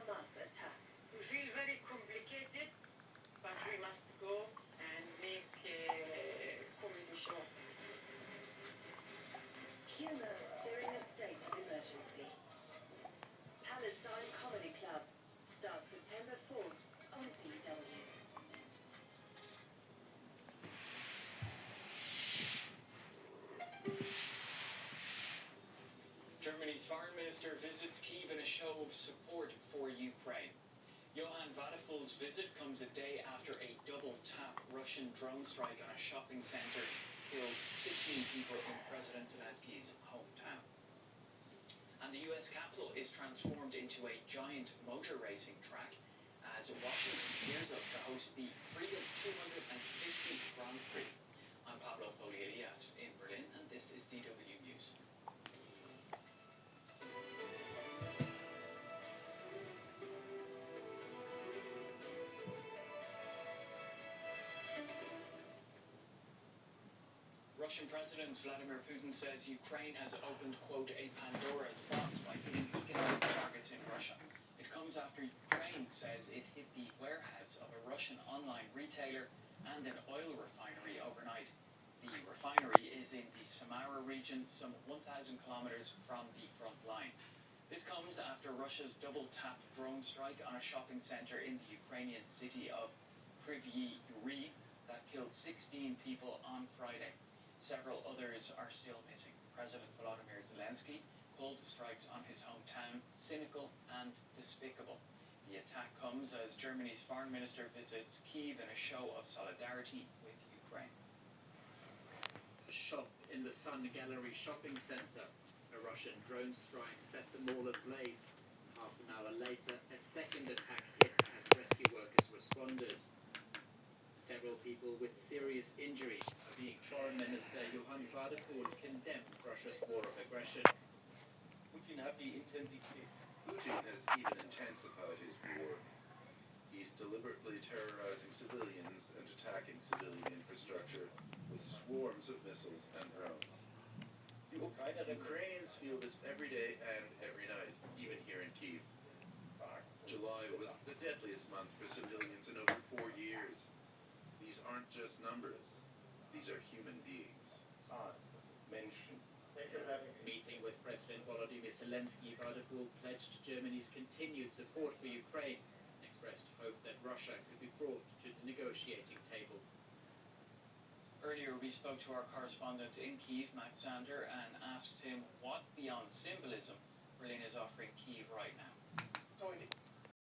Hamas attack. We feel very complicated, but we must go and make comedy show. Humor during a state of emergency. Palestine Comedy Club starts September 4th on DW. Germany's foreign minister visits Kyiv in a show of support for Ukraine. Johann Vadeful's visit comes a day after a double-tap Russian drone strike on a shopping centre killed 16 people in President Zelensky's hometown. And the US Capitol is transformed into a giant motor racing track as Washington gears up to host the Freedom 250th Grand Prix. I'm Pablo Foley-Elias in Berlin, and this is DW News. Russian President Vladimir Putin says Ukraine has opened, quote, a Pandora's box by hitting economic targets in Russia. It comes after Ukraine says it hit the warehouse of a Russian online retailer and an oil refinery overnight. The refinery is in the Samara region, some 1,000 kilometers from the front line. This comes after Russia's double-tap drone strike on a shopping center in the Ukrainian city of Kryvyi Rih that killed 16 people on Friday. Several others are still missing. President Volodymyr Zelensky called the strikes on his hometown cynical and despicable. The attack comes as Germany's foreign minister visits Kyiv in a show of solidarity with Ukraine. A shop in the Sun Gallery shopping centre. A Russian drone strike set the mall ablaze. Half an hour later, a second attack hit as rescue workers responded. Several people with serious injuries are being. Foreign Minister Johann Vadeful condemned Russia's war of aggression. Putin has even intensified his war. He's deliberately terrorizing civilians and attacking civilian infrastructure with swarms of missiles and drones. Ukrainians feel this every day and every night, even here in Kyiv. July was the deadliest month for civilians in over 4 years. These aren't just numbers. These are human beings. Meeting with President Volodymyr Zelensky, Vadeful pledged Germany's continued support for Ukraine and expressed hope that Russia could be brought to the negotiating table. Earlier, we spoke to our correspondent in Kyiv, Max Sander, and asked him what, beyond symbolism, Berlin is offering Kyiv right now. So I think